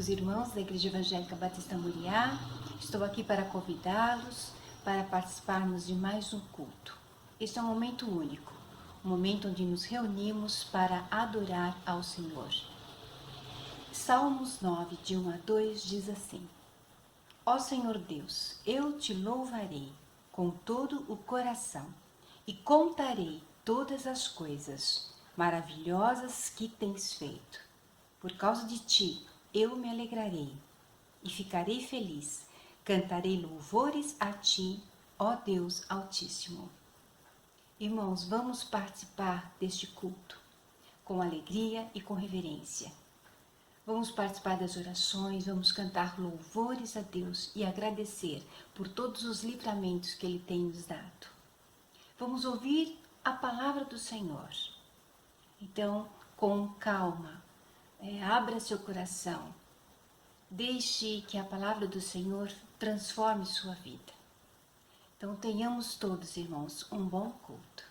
irmãos da Igreja Evangélica Batista Moriá. Estou aqui para convidá-los para participarmos de mais um culto. Este é um momento único, um momento onde nos reunimos para adorar ao Senhor. Salmos 9, de 1 a 2, diz assim: Ó Senhor Deus, eu te louvarei com todo o coração e contarei todas as coisas maravilhosas que tens feito. Por causa de ti, eu me alegrarei e ficarei feliz. Cantarei louvores a ti, ó Deus Altíssimo. Irmãos, vamos participar deste culto com alegria e com reverência. Vamos participar das orações, vamos cantar louvores a Deus e agradecer por todos os livramentos que Ele tem nos dado. Vamos ouvir a palavra do Senhor. Então, com calma, abra seu coração, deixe que a palavra do Senhor transforme sua vida. Então, tenhamos todos, irmãos, um bom culto.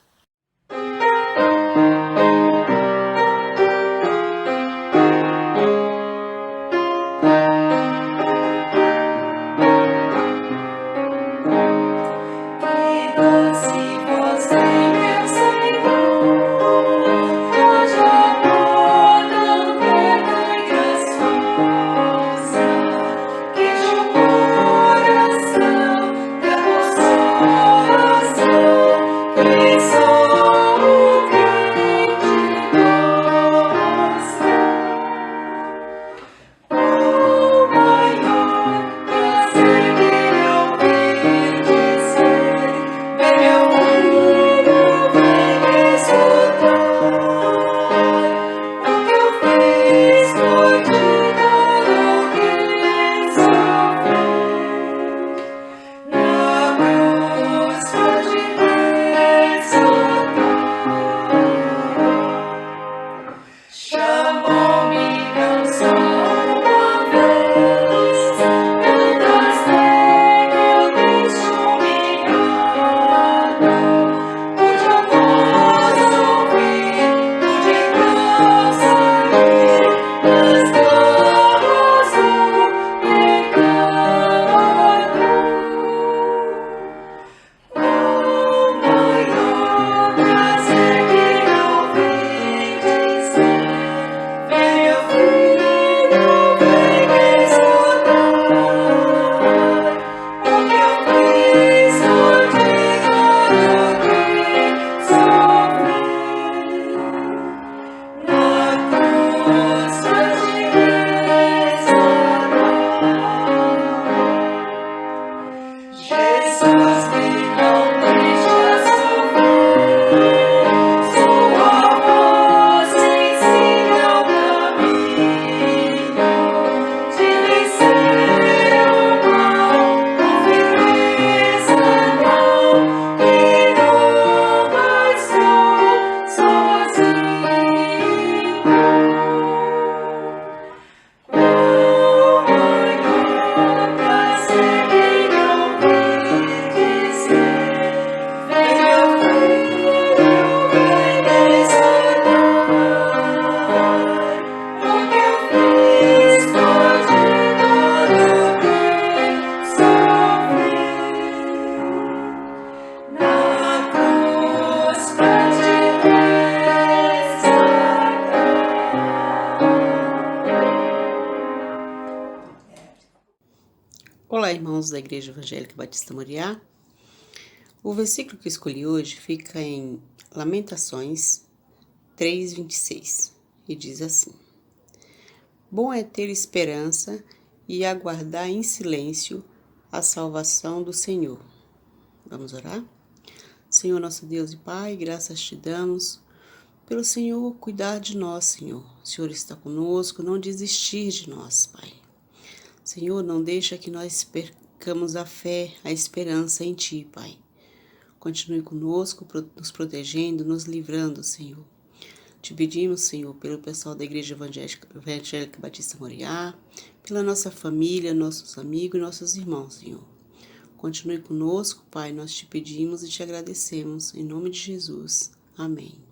Olá, irmãos da Igreja Evangélica Batista Moriá. O versículo que escolhi hoje fica em Lamentações 3:26 e diz assim: Bom é ter esperança e aguardar em silêncio a salvação do Senhor. Vamos orar? Senhor, nosso Deus e Pai, graças te damos pelo Senhor cuidar de nós, Senhor. O Senhor está conosco, não desistir de nós, Pai. Senhor, não deixa que nós percamos a fé, a esperança em Ti, Pai. Continue conosco, nos protegendo, nos livrando, Senhor. Te pedimos, Senhor, pelo pessoal da Igreja Evangélica Batista Moriá, pela nossa família, nossos amigos e nossos irmãos, Senhor. Continue conosco, Pai, nós te pedimos e te agradecemos. Em nome de Jesus. Amém.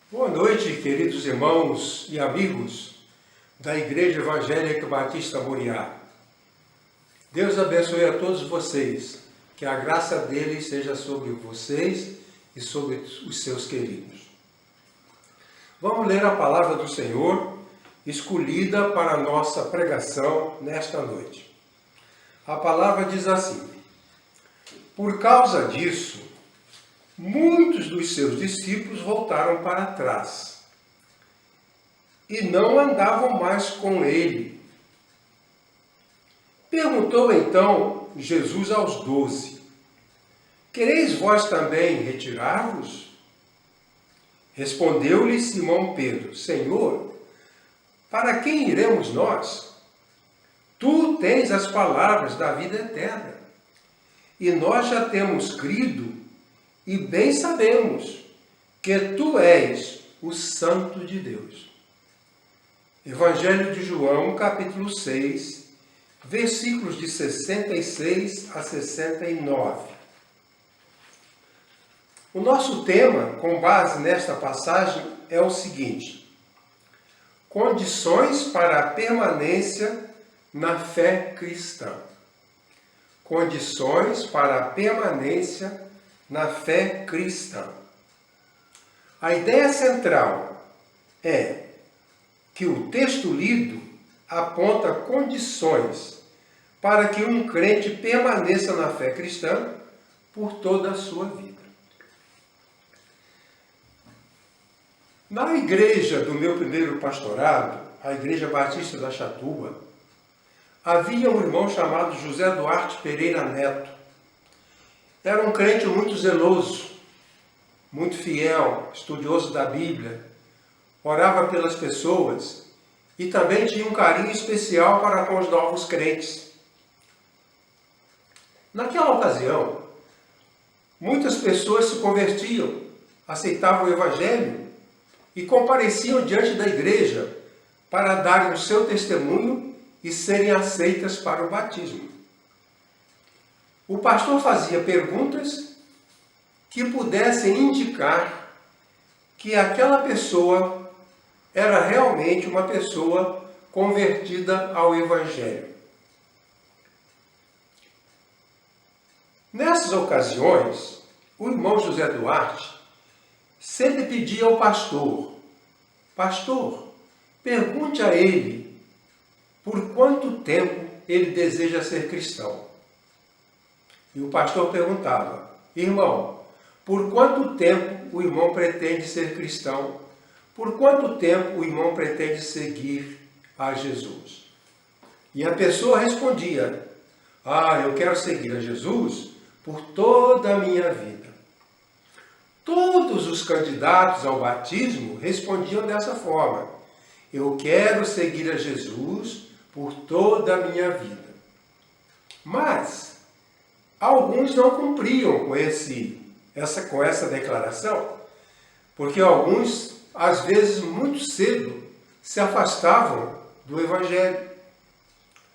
Boa noite, queridos irmãos e amigos da Igreja Evangélica Batista Moriá. Deus abençoe a todos vocês, que a graça dele seja sobre vocês e sobre os seus queridos. Vamos ler a palavra do Senhor, escolhida para a nossa pregação nesta noite. A palavra diz assim: por causa disso, muitos dos seus discípulos voltaram para trás e não andavam mais com ele. Perguntou então Jesus aos 12: quereis vós também retirar-vos? Respondeu-lhe Simão Pedro: Senhor, para quem iremos nós? Tu tens as palavras da vida eterna, e nós já temos crido e bem sabemos que tu és o Santo de Deus. Evangelho de João, capítulo 6, versículos de 66 a 69. O nosso tema, com base nesta passagem, é o seguinte: condições para a permanência na fé cristã. Condições para a permanência na fé cristã. A ideia central é que o texto lido aponta condições para que um crente permaneça na fé cristã por toda a sua vida. Na igreja do meu primeiro pastorado, a Igreja Batista da Chatuba, havia um irmão chamado José Duarte Pereira Neto. Era um crente muito zeloso, muito fiel, estudioso da Bíblia, orava pelas pessoas e também tinha um carinho especial para com os novos crentes. Naquela ocasião, muitas pessoas se convertiam, aceitavam o Evangelho e compareciam diante da igreja para darem o seu testemunho e serem aceitas para o batismo. O pastor fazia perguntas que pudessem indicar que aquela pessoa era realmente uma pessoa convertida ao Evangelho. Nessas ocasiões, o irmão José Duarte sempre pedia ao pastor: pastor, pergunte a ele por quanto tempo ele deseja ser cristão. E o pastor perguntava: irmão, por quanto tempo o irmão pretende ser cristão? Por quanto tempo o irmão pretende seguir a Jesus? E a pessoa respondia: eu quero seguir a Jesus por toda a minha vida. Todos os candidatos ao batismo respondiam dessa forma: eu quero seguir a Jesus por toda a minha vida. Mas alguns não cumpriam com essa declaração, porque alguns, às vezes, muito cedo, se afastavam do Evangelho.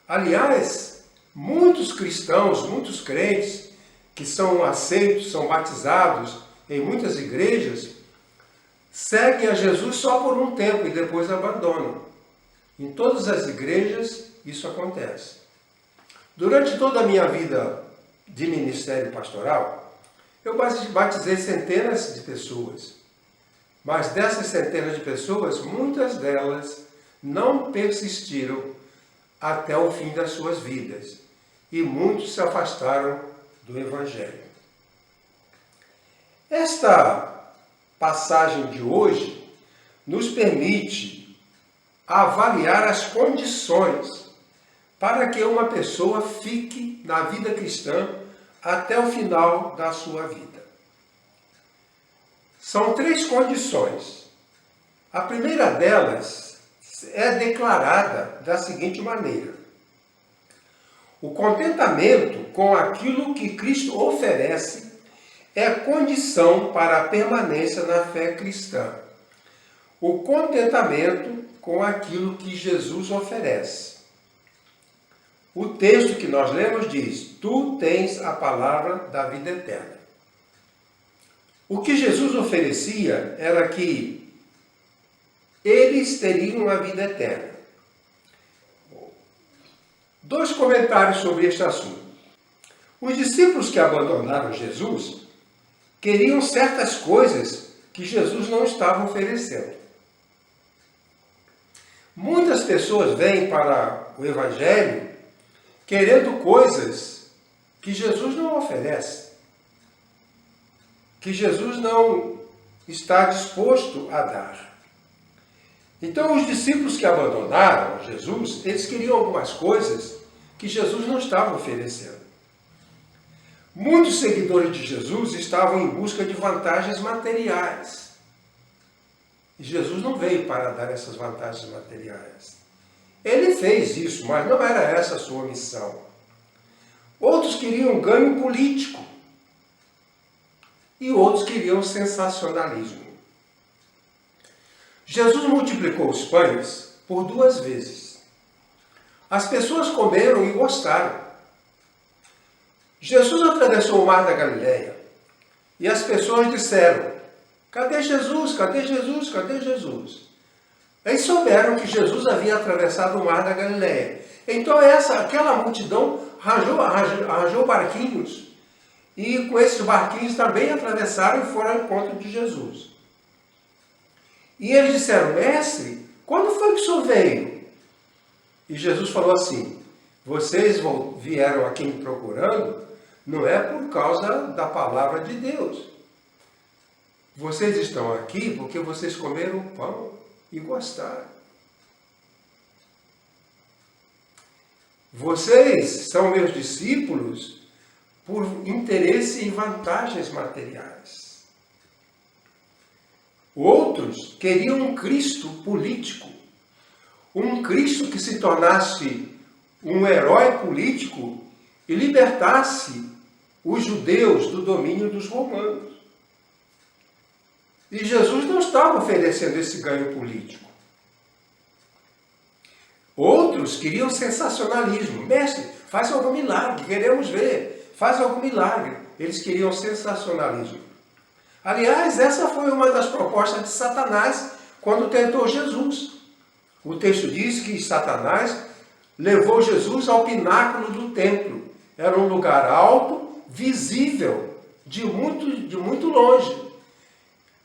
Aliás, muitos cristãos, muitos crentes que são aceitos, são batizados em muitas igrejas, seguem a Jesus só por um tempo e depois abandonam. Em todas as igrejas isso acontece. Durante toda a minha vida de ministério pastoral, eu batizei centenas de pessoas. Mas dessas centenas de pessoas, muitas delas não persistiram até o fim das suas vidas. E muitos se afastaram do Evangelho. Esta passagem de hoje nos permite avaliar as condições para que uma pessoa fique na vida cristã até o final da sua vida. São 3 condições. A primeira delas é declarada da seguinte maneira: o contentamento com aquilo que Cristo oferece é condição para a permanência na fé cristã. O contentamento com aquilo que Jesus oferece. O texto que nós lemos diz: tu tens a palavra da vida eterna. O que Jesus oferecia era que eles teriam a vida eterna. 2 comentários sobre este assunto. Os discípulos que abandonaram Jesus queriam certas coisas que Jesus não estava oferecendo. Muitas pessoas vêm para o Evangelho querendo coisas que Jesus não oferece, que Jesus não está disposto a dar. Então, os discípulos que abandonaram Jesus, eles queriam algumas coisas que Jesus não estava oferecendo. Muitos seguidores de Jesus estavam em busca de vantagens materiais. E Jesus não veio para dar essas vantagens materiais. Ele fez isso, mas não era essa a sua missão. Outros queriam ganho político. E outros queriam sensacionalismo. Jesus multiplicou os pães por 2 vezes. As pessoas comeram e gostaram. Jesus atravessou o mar da Galileia e as pessoas disseram: cadê Jesus? Cadê Jesus? Cadê Jesus? Eles souberam que Jesus havia atravessado o mar da Galileia. Então aquela multidão arranjou barquinhos e com esses barquinhos também atravessaram e foram ao encontro de Jesus. E eles disseram: mestre, quando foi que o senhor veio? E Jesus falou assim: vocês vieram aqui me procurando, não é por causa da palavra de Deus. Vocês estão aqui porque vocês comeram o pão e gostaram. Vocês são meus discípulos por interesse e vantagens materiais. Outros queriam um Cristo político, um Cristo que se tornasse um herói político e libertasse os judeus do domínio dos romanos. E Jesus não estava oferecendo esse ganho político. Outros queriam sensacionalismo. Mestre, faz algum milagre, queremos ver. Faz algum milagre. Eles queriam sensacionalismo. Aliás, essa foi uma das propostas de Satanás quando tentou Jesus. O texto diz que Satanás levou Jesus ao pináculo do templo. Era um lugar alto, visível, de muito longe.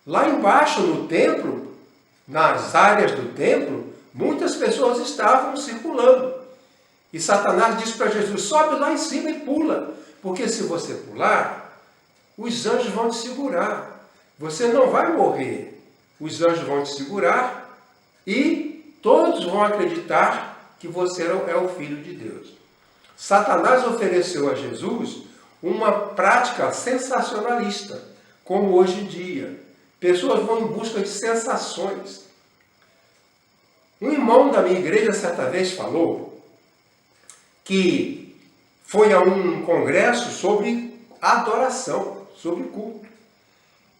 Lá embaixo no templo, nas áreas do templo, muitas pessoas estavam circulando. E Satanás disse para Jesus: sobe lá em cima e pula, porque se você pular, os anjos vão te segurar. Você não vai morrer. Os anjos vão te segurar e todos vão acreditar que você é o Filho de Deus. Satanás ofereceu a Jesus uma prática sensacionalista, como hoje em dia. Pessoas vão em busca de sensações. Um irmão da minha igreja certa vez falou que foi a um congresso sobre adoração, sobre culto.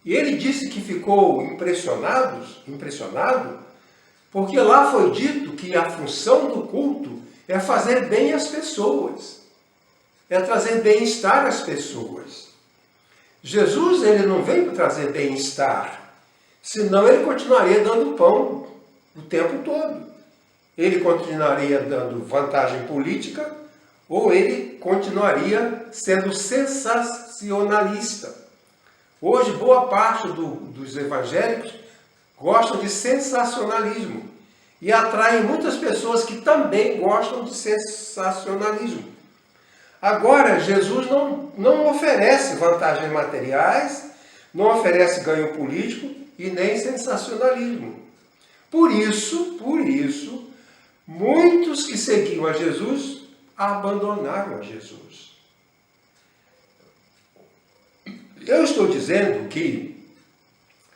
E ele disse que ficou impressionado, porque lá foi dito que a função do culto é fazer bem às pessoas, é trazer bem-estar às pessoas. Jesus, ele não veio para trazer bem-estar, senão ele continuaria dando pão o tempo todo. Ele continuaria dando vantagem política ou ele continuaria sendo sensacionalista. Hoje, boa parte dos evangélicos gostam de sensacionalismo e atraem muitas pessoas que também gostam de sensacionalismo. Agora, Jesus não oferece vantagens materiais, não oferece ganho político e nem sensacionalismo. Por isso, muitos que seguiam a Jesus abandonaram a Jesus. Eu estou dizendo que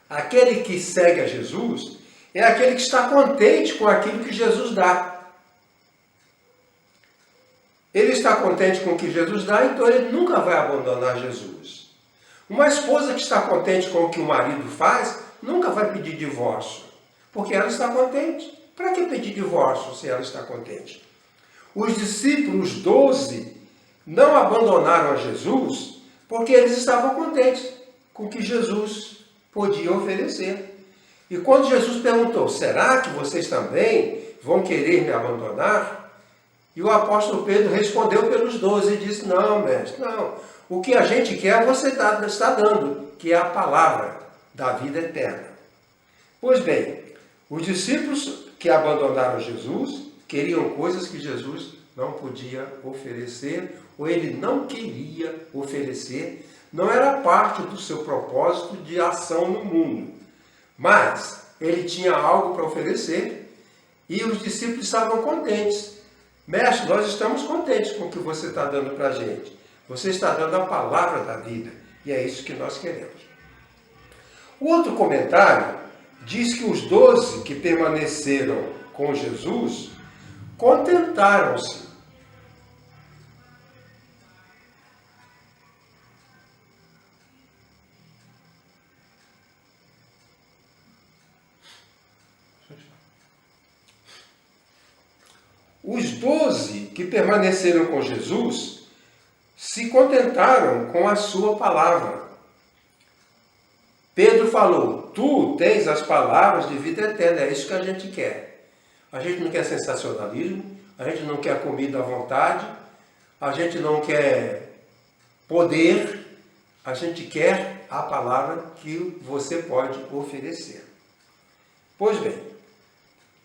aquele que segue a Jesus é aquele que está contente com aquilo que Jesus dá. Ele está contente com o que Jesus dá, então ele nunca vai abandonar Jesus. Uma esposa que está contente com o que o marido faz, nunca vai pedir divórcio, porque ela está contente. Para que pedir divórcio se ela está contente? Os discípulos 12 não abandonaram a Jesus porque eles estavam contentes com o que Jesus podia oferecer. E quando Jesus perguntou, será que vocês também vão querer me abandonar? E o apóstolo Pedro respondeu pelos 12 e disse, não, mestre, não. O que a gente quer você está dando, que é a palavra da vida eterna. Pois bem, os discípulos que abandonaram Jesus queriam coisas que Jesus não podia oferecer, ou ele não queria oferecer, não era parte do seu propósito de ação no mundo. Mas ele tinha algo para oferecer e os discípulos estavam contentes. Mestre, nós estamos contentes com o que você está dando para a gente. Você está dando a palavra da vida. E é isso que nós queremos. O outro comentário diz que os 12 que permaneceram com Jesus contentaram-se. Os 12 que permaneceram com Jesus se contentaram com a sua palavra. Pedro falou, tu tens as palavras de vida eterna, é isso que a gente quer. A gente não quer sensacionalismo, a gente não quer comida à vontade, a gente não quer poder, a gente quer a palavra que você pode oferecer. Pois bem,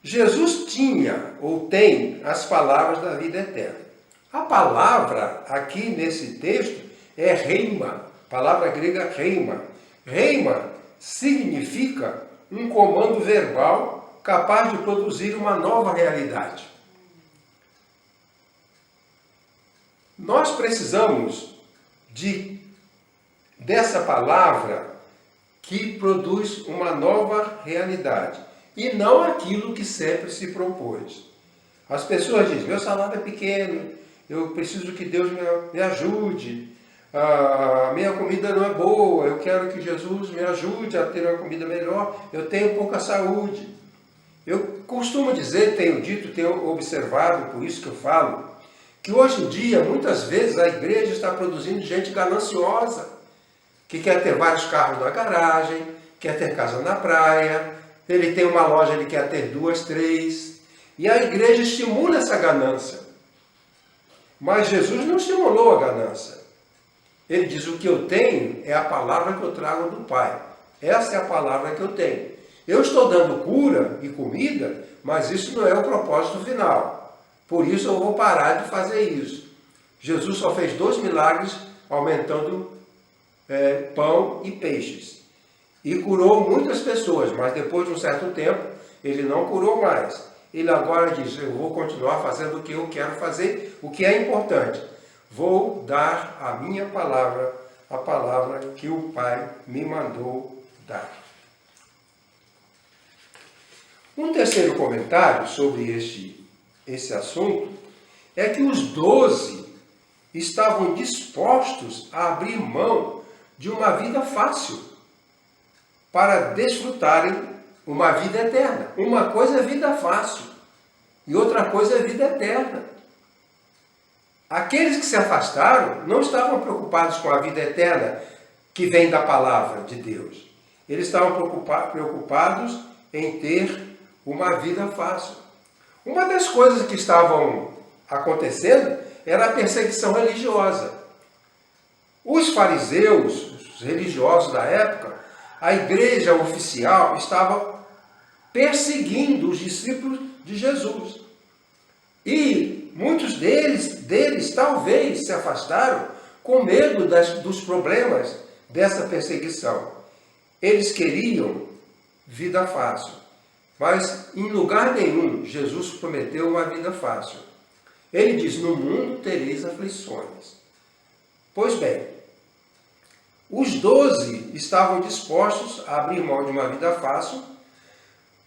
Jesus tinha ou tem as palavras da vida eterna. A palavra aqui nesse texto é reima, palavra grega reima. Reima significa um comando verbal capaz de produzir uma nova realidade. Nós precisamos dessa palavra que produz uma nova realidade. E não aquilo que sempre se propôs. As pessoas dizem, meu salário é pequeno, eu preciso que Deus me ajude, a minha comida não é boa, eu quero que Jesus me ajude a ter uma comida melhor, eu tenho pouca saúde. Eu costumo dizer, tenho dito, tenho observado, por isso que eu falo, que hoje em dia, muitas vezes, a igreja está produzindo gente gananciosa, que quer ter vários carros na garagem, quer ter casa na praia, ele tem uma loja, ele quer ter 2, 3. E a igreja estimula essa ganância. Mas Jesus não estimulou a ganância. Ele diz, o que eu tenho é a palavra que eu trago do Pai. Essa é a palavra que eu tenho. Eu estou dando cura e comida, mas isso não é o propósito final. Por isso eu vou parar de fazer isso. Jesus só fez 2 milagres, aumentando pão e peixes. E curou muitas pessoas, mas depois de um certo tempo, ele não curou mais. Ele agora diz, eu vou continuar fazendo o que eu quero fazer, o que é importante. Vou dar a minha palavra, a palavra que o Pai me mandou dar. Um terceiro comentário sobre esse assunto é que os 12 estavam dispostos a abrir mão de uma vida fácil para desfrutarem uma vida eterna. Uma coisa é vida fácil e outra coisa é vida eterna. Aqueles que se afastaram não estavam preocupados com a vida eterna que vem da palavra de Deus. Eles estavam preocupados em ter uma vida fácil. Uma das coisas que estavam acontecendo era a perseguição religiosa. Os fariseus, os religiosos da época, a igreja oficial estava perseguindo os discípulos de Jesus. E muitos deles talvez se afastaram com medo dos problemas dessa perseguição. Eles queriam vida fácil, mas em lugar nenhum Jesus prometeu uma vida fácil. Ele diz: no mundo tereis aflições. Pois bem, os 12 estavam dispostos a abrir mão de uma vida fácil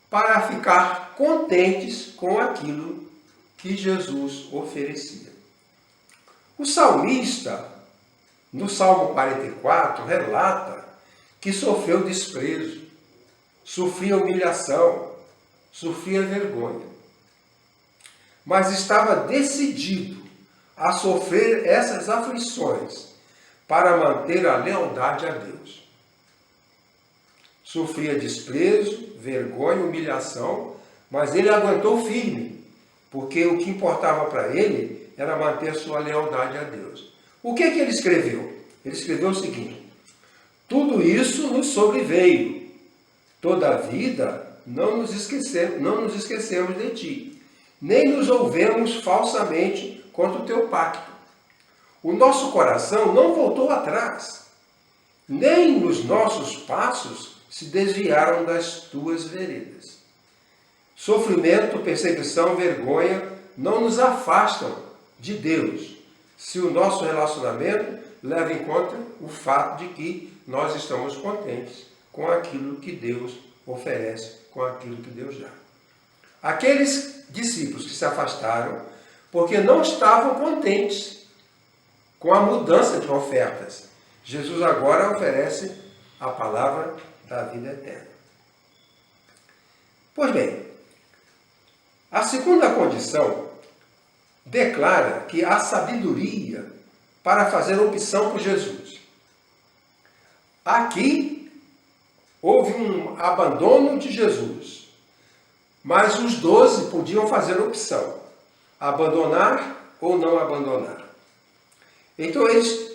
para ficar contentes com aquilo que Jesus oferecia. O salmista, no Salmo 44, relata que sofreu desprezo, sofria humilhação, sofria vergonha. Mas estava decidido a sofrer essas aflições para manter a lealdade a Deus. Sofria desprezo, vergonha, humilhação, mas ele aguentou firme, porque o que importava para ele era manter sua lealdade a Deus. O que ele escreveu? Ele escreveu o seguinte: tudo isso nos sobreveio, todavia não nos esquecemos de ti, nem nos ouvemos falsamente contra o teu pacto. O nosso coração não voltou atrás, nem os nossos passos se desviaram das tuas veredas. Sofrimento, perseguição, vergonha não nos afastam de Deus, se o nosso relacionamento leva em conta o fato de que nós estamos contentes com aquilo que Deus oferece, com aquilo que Deus dá. Aqueles discípulos que se afastaram porque não estavam contentes com a mudança de ofertas, Jesus agora oferece a palavra da vida eterna. Pois bem, a segunda condição declara que há sabedoria para fazer opção por Jesus. Aqui houve um abandono de Jesus, mas os 12 podiam fazer opção, abandonar ou não abandonar. Então eles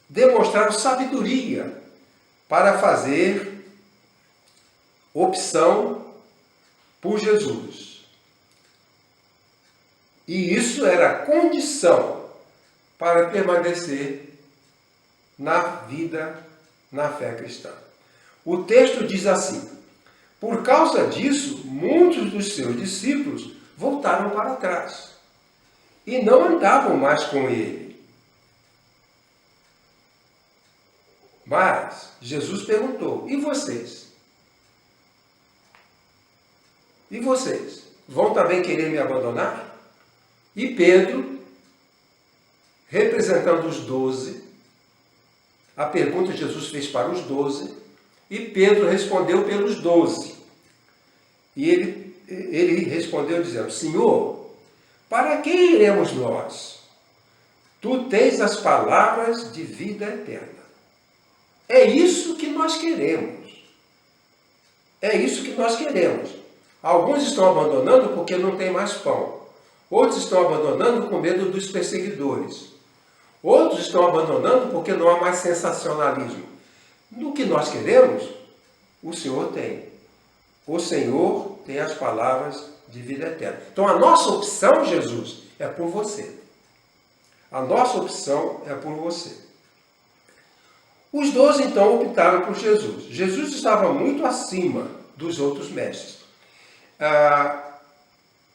demonstraram sabedoria para fazer opção por Jesus. E isso era condição para permanecer na vida, na fé cristã. O texto diz assim: por causa disso, muitos dos seus discípulos voltaram para trás e não andavam mais com ele. Mas Jesus perguntou: e vocês? E vocês? Vão também querer me abandonar? E Pedro, representando os 12, a pergunta que Jesus fez para os 12, e Pedro respondeu pelos 12. E ele respondeu dizendo: Senhor, para quem iremos nós? Tu tens as palavras de vida eterna. É isso que nós queremos. É isso que nós queremos. Alguns estão abandonando porque não tem mais pão. Outros estão abandonando com medo dos perseguidores. Outros estão abandonando porque não há mais sensacionalismo. No que nós queremos, o Senhor tem. O Senhor tem as palavras de vida eterna. Então a nossa opção, Jesus, é por você. A nossa opção é por você. Os 12 então optaram por Jesus. Jesus estava muito acima dos outros mestres.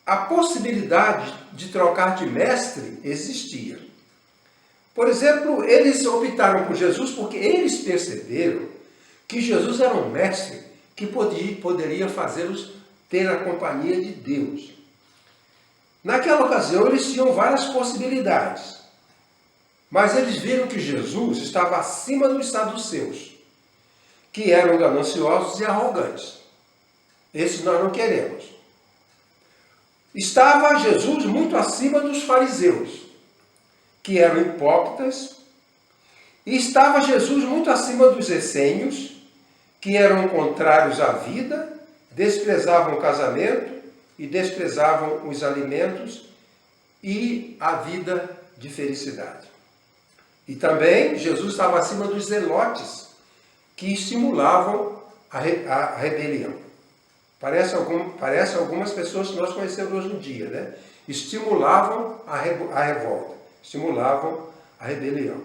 A possibilidade de trocar de mestre existia. Por exemplo, eles optaram por Jesus porque eles perceberam que Jesus era um mestre que poderia fazê-los ter a companhia de Deus. Naquela ocasião, eles tinham várias possibilidades, mas eles viram que Jesus estava acima dos saduceus, que eram gananciosos e arrogantes. Esses nós não queremos. Estava Jesus muito acima dos fariseus, que eram hipócritas, e estava Jesus muito acima dos essênios, que eram contrários à vida, desprezavam o casamento e desprezavam os alimentos e a vida de felicidade. E também Jesus estava acima dos zelotes, que estimulavam a rebelião. Parece algumas pessoas que nós conhecemos hoje em dia, né? Estimulavam a revolta, estimulavam a rebelião.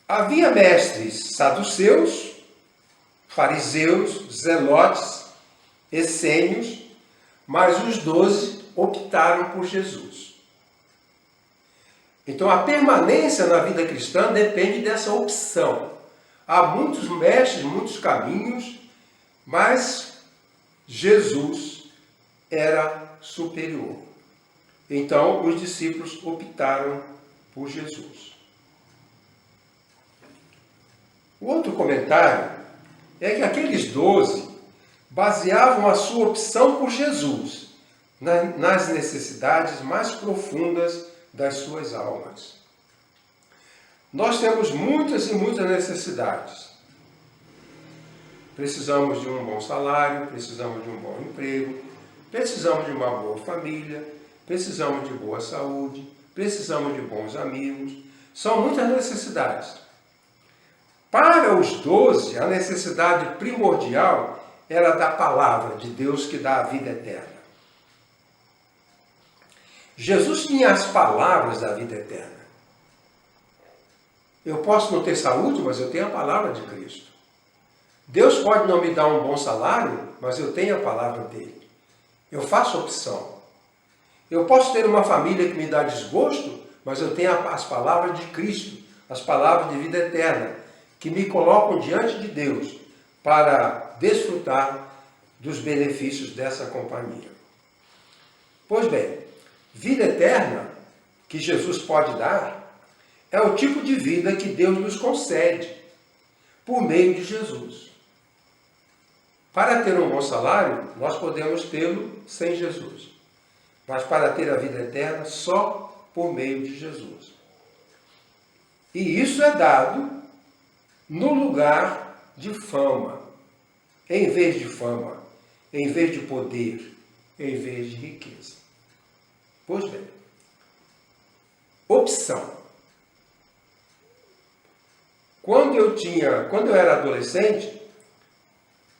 Havia mestres saduceus, fariseus, zelotes, essênios, mas os 12 optaram por Jesus. Então a permanência na vida cristã depende dessa opção. Há muitos mestres, muitos caminhos, mas Jesus era superior. Então os discípulos optaram por Jesus. O outro comentário é que aqueles 12 baseavam a sua opção por Jesus nas necessidades mais profundas das suas almas. Nós temos muitas e muitas necessidades. Precisamos de um bom salário, precisamos de um bom emprego, precisamos de uma boa família, precisamos de boa saúde, precisamos de bons amigos. São muitas necessidades. Para os 12, a necessidade primordial era da palavra de Deus que dá a vida eterna. Jesus tinha as palavras da vida eterna. Eu posso não ter saúde, mas eu tenho a palavra de Cristo. Deus pode não me dar um bom salário, mas eu tenho a palavra dele. Eu faço opção. Eu posso ter uma família que me dá desgosto, mas eu tenho as palavras de Cristo, as palavras de vida eterna, que me colocam diante de Deus para desfrutar dos benefícios dessa companhia. Pois bem, vida eterna que Jesus pode dar é o tipo de vida que Deus nos concede por meio de Jesus. Para ter um bom salário, nós podemos tê-lo sem Jesus. Mas para ter a vida eterna, só por meio de Jesus. E isso é dado no lugar de fama, em vez de fama, em vez de poder, em vez de riqueza. Pois bem, opção. Quando eu era adolescente,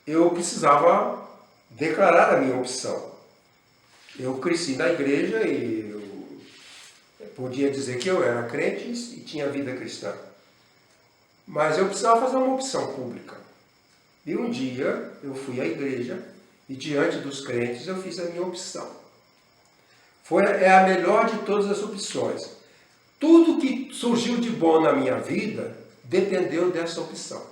eu precisava declarar a minha opção. Eu cresci na igreja e eu podia dizer que eu era crente e tinha vida cristã. Mas eu precisava fazer uma opção pública. E um dia eu fui à igreja e diante dos crentes eu fiz a minha opção. É a melhor de todas as opções. Tudo que surgiu de bom na minha vida dependeu dessa opção.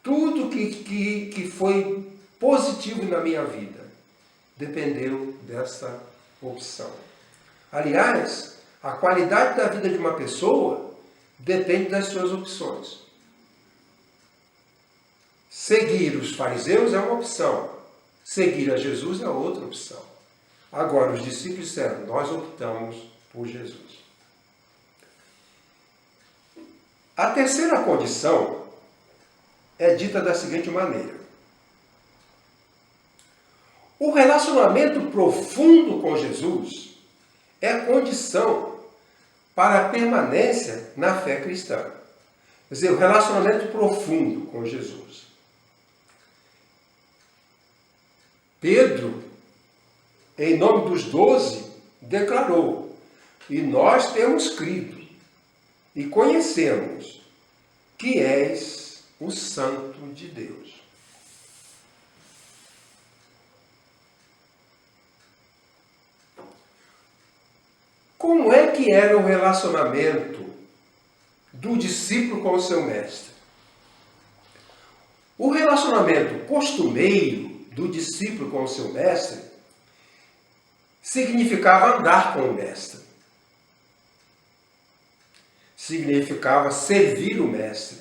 Tudo que foi positivo na minha vida dependeu dessa opção. Aliás, a qualidade da vida de uma pessoa depende das suas opções. Seguir os fariseus é uma opção. Seguir a Jesus é outra opção. Agora, os discípulos disseram, nós optamos por Jesus. A terceira condição é dita da seguinte maneira. O relacionamento profundo com Jesus é condição para a permanência na fé cristã. Quer dizer, o relacionamento profundo com Jesus. Pedro, em nome dos 12, declarou, e nós temos crido e conhecemos que és o Santo de Deus. Como é que era o relacionamento do discípulo com o seu mestre? O relacionamento costumeiro do discípulo com o seu mestre significava andar com o mestre. Significava servir o mestre.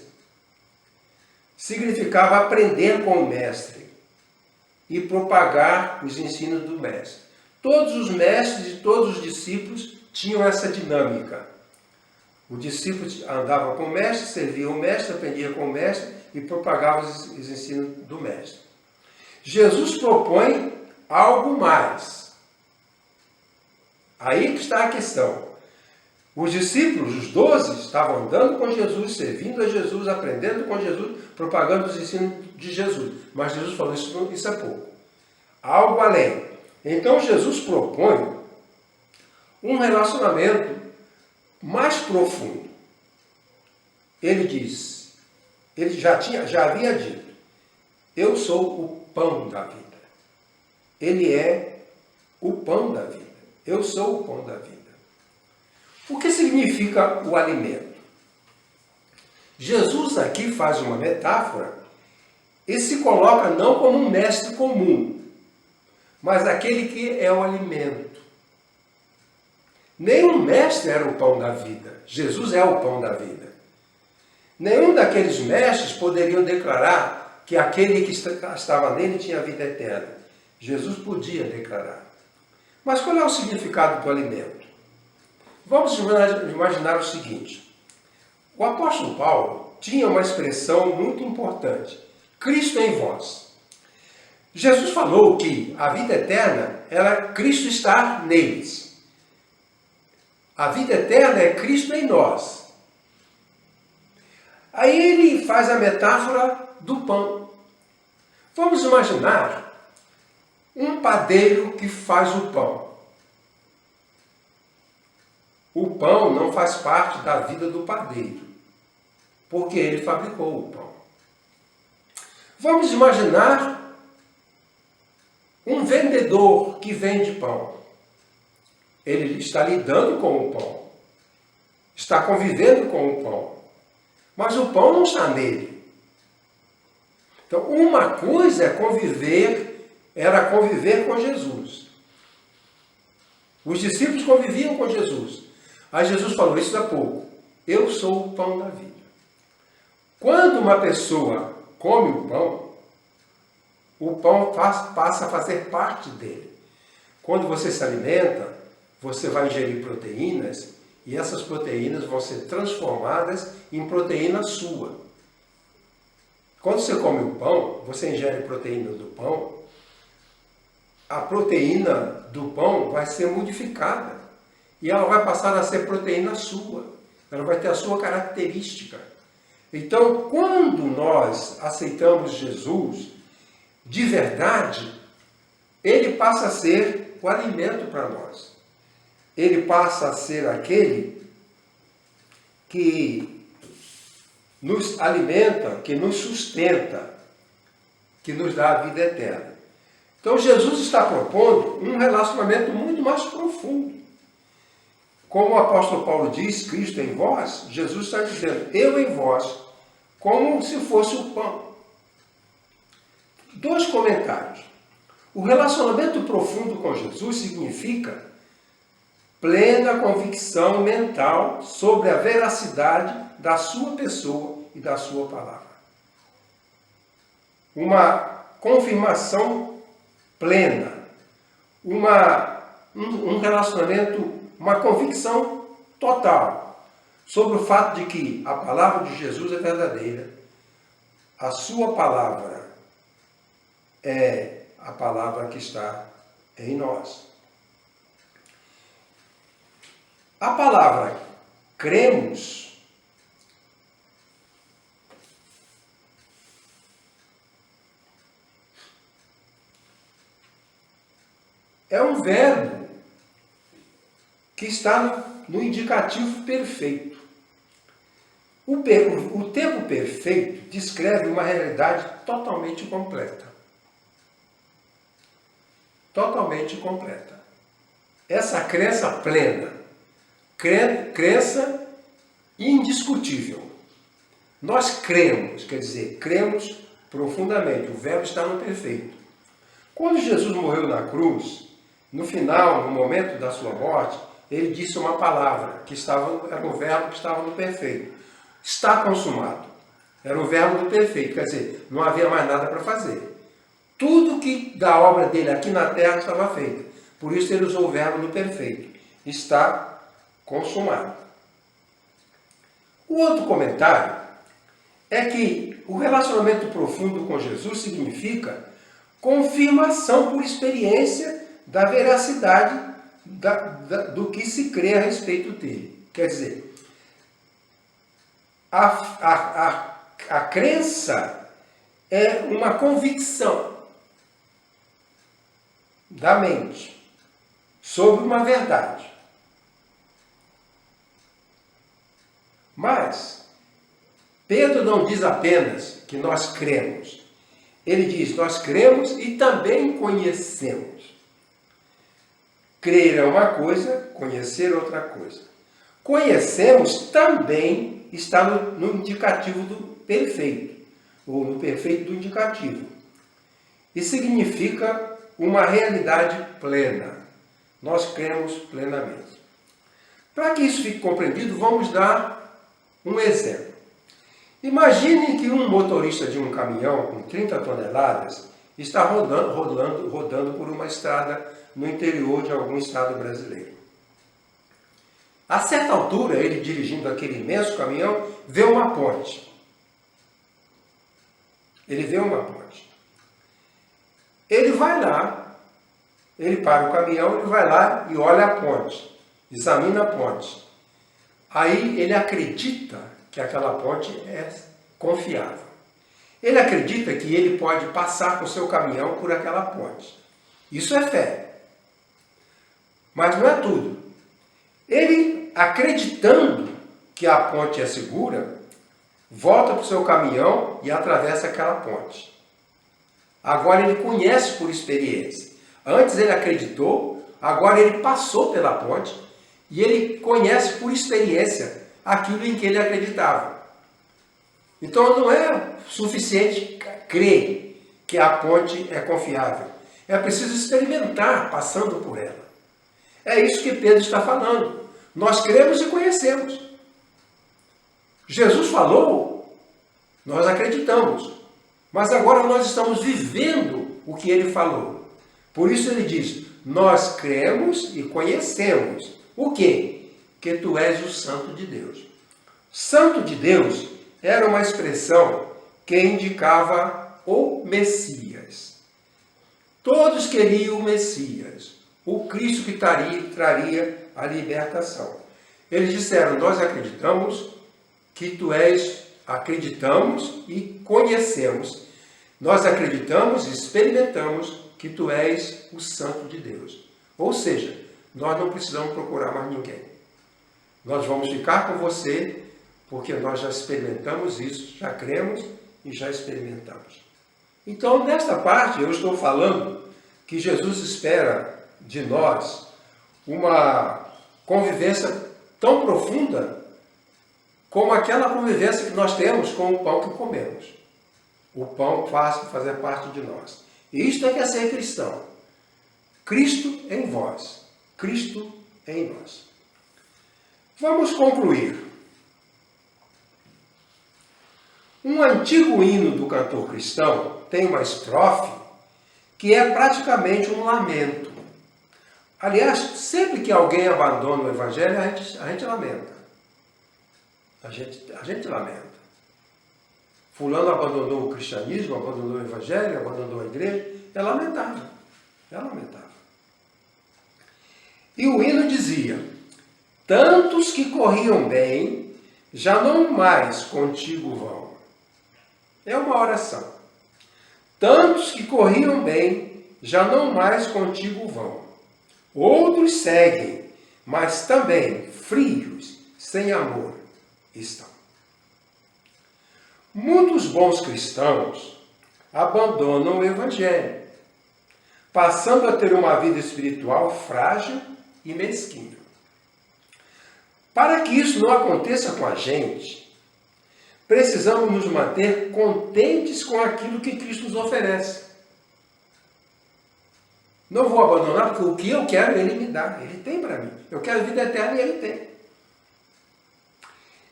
Significava aprender com o mestre e propagar os ensinos do mestre. Todos os mestres e todos os discípulos tinham essa dinâmica. O discípulo andava com o mestre, servia o mestre, aprendia com o mestre e propagava os ensinos do mestre. Jesus propõe algo mais. Aí que está a questão. Os discípulos, os 12, estavam andando com Jesus, servindo a Jesus, aprendendo com Jesus, propagando os ensinos de Jesus. Mas Jesus falou, isso é pouco. Algo além. Então Jesus propõe um relacionamento mais profundo. Ele diz, ele já havia dito, eu sou o pão da vida. Ele é o pão da vida. Eu sou o pão da vida. O que significa o alimento? Jesus aqui faz uma metáfora e se coloca não como um mestre comum, mas aquele que é o alimento. Nenhum mestre era o pão da vida. Jesus é o pão da vida. Nenhum daqueles mestres poderiam declarar que aquele que estava nele tinha vida eterna. Jesus podia declarar. Mas qual é o significado do alimento? Vamos imaginar o seguinte. O apóstolo Paulo tinha uma expressão muito importante. Cristo em vós. Jesus falou que a vida eterna era Cristo estar neles. A vida eterna é Cristo em nós. Aí ele faz a metáfora do pão. Vamos imaginar um padeiro que faz o pão. O pão não faz parte da vida do padeiro, porque ele fabricou o pão. Vamos imaginar um vendedor que vende pão. Ele está lidando com o pão, está convivendo com o pão, mas o pão não está nele. Então, uma coisa era conviver com Jesus. Os discípulos conviviam com Jesus. Aí Jesus falou, isso é pouco, eu sou o pão da vida. Quando uma pessoa come o pão passa a fazer parte dele. Quando você se alimenta, você vai ingerir proteínas e essas proteínas vão ser transformadas em proteína sua. Quando você come o pão, você ingere proteína do pão, a proteína do pão vai ser modificada e ela vai passar a ser proteína sua. Ela vai ter a sua característica. Então, quando nós aceitamos Jesus de verdade, ele passa a ser o alimento para nós. Ele passa a ser aquele que nos alimenta, que nos sustenta, que nos dá a vida eterna. Então Jesus está propondo um relacionamento muito mais profundo. Como o apóstolo Paulo diz, Cristo em vós, Jesus está dizendo, eu em vós, como se fosse o pão. 2 comentários. O relacionamento profundo com Jesus significa plena convicção mental sobre a veracidade da sua pessoa e da sua palavra. Uma confirmação plena, um relacionamento, uma convicção total sobre o fato de que a palavra de Jesus é verdadeira, a sua palavra é a palavra que está em nós. A palavra cremos é um verbo que está no indicativo perfeito. O tempo perfeito descreve uma realidade totalmente completa. Totalmente completa. Essa crença plena, crença indiscutível. Nós cremos, quer dizer, cremos profundamente. O verbo está no perfeito. Quando Jesus morreu na cruz, no final, no momento da sua morte, ele disse uma palavra, era um verbo que estava no perfeito. Está consumado. Era o verbo do perfeito, quer dizer, não havia mais nada para fazer. Tudo que da obra dele aqui na terra estava feito. Por isso ele usou o verbo do perfeito. Está consumado. O outro comentário é que o relacionamento profundo com Jesus significa confirmação por experiência da veracidade do que se crê a respeito dele. Quer dizer, a crença é uma convicção da mente sobre uma verdade. Mas Pedro não diz apenas que nós cremos. Ele diz, nós cremos e também conhecemos. Crer é uma coisa, conhecer é outra coisa. Conhecemos também está no indicativo do perfeito, ou no perfeito do indicativo. E significa uma realidade plena. Nós cremos plenamente. Para que isso fique compreendido, vamos dar um exemplo. Imagine que um motorista de um caminhão com 30 toneladas está rodando por uma estrada no interior de algum estado brasileiro. A certa altura, ele dirigindo aquele imenso caminhão, vê uma ponte. Ele vê uma ponte. Ele vai lá, ele para o caminhão, ele vai lá e olha a ponte, examina a ponte. Aí ele acredita que aquela ponte é confiável. Ele acredita que ele pode passar com o seu caminhão por aquela ponte. Isso é fé. Mas não é tudo. Ele, acreditando que a ponte é segura, volta para o seu caminhão e atravessa aquela ponte. Agora ele conhece por experiência. Antes ele acreditou, agora ele passou pela ponte e ele conhece por experiência aquilo em que ele acreditava. Então não é suficiente crer que a ponte é confiável. É preciso experimentar passando por ela. É isso que Pedro está falando. Nós cremos e conhecemos. Jesus falou, nós acreditamos. Mas agora nós estamos vivendo o que ele falou. Por isso ele diz, nós cremos e conhecemos. O quê? Que tu és o Santo de Deus. Santo de Deus era uma expressão que indicava o Messias. Todos queriam o Messias, o Cristo que traria a libertação. Eles disseram, nós acreditamos que tu és, acreditamos e conhecemos. Nós acreditamos e experimentamos que tu és o Santo de Deus. Ou seja, nós não precisamos procurar mais ninguém. Nós vamos ficar com você, porque nós já experimentamos isso, já cremos e já experimentamos. Então, nesta parte, eu estou falando que Jesus espera de nós uma convivência tão profunda como aquela convivência que nós temos com o pão que comemos. O pão faz fazer parte de nós. E isto é que é ser cristão. Cristo em vós, Cristo em nós. Vamos concluir. Um antigo hino do cantor cristão tem uma estrofe que é praticamente um lamento. Aliás, sempre que alguém abandona o Evangelho, a gente lamenta. A gente lamenta. Fulano abandonou o cristianismo, abandonou o Evangelho, abandonou a igreja. É lamentável. É lamentável. E o hino dizia, tantos que corriam bem, já não mais contigo vão. É uma oração. Tantos que corriam bem, já não mais contigo vão. Outros seguem, mas também frios, sem amor estão. Muitos bons cristãos abandonam o Evangelho, passando a ter uma vida espiritual frágil e mesquinha. Para que isso não aconteça com a gente, precisamos nos manter contentes com aquilo que Cristo nos oferece. Não vou abandonar, porque o que eu quero, Ele me dá. Ele tem para mim. Eu quero vida eterna e Ele tem.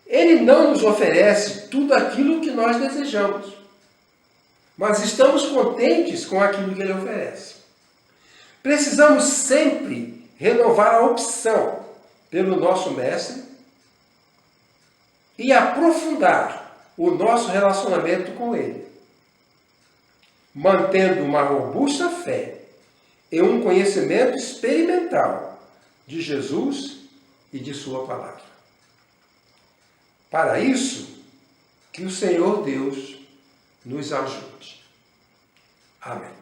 Ele não nos oferece tudo aquilo que nós desejamos. Mas estamos contentes com aquilo que Ele oferece. Precisamos sempre renovar a opção pelo nosso Mestre e aprofundar o nosso relacionamento com Ele, mantendo uma robusta fé e um conhecimento experimental de Jesus e de Sua palavra. Para isso, que o Senhor Deus nos ajude. Amém.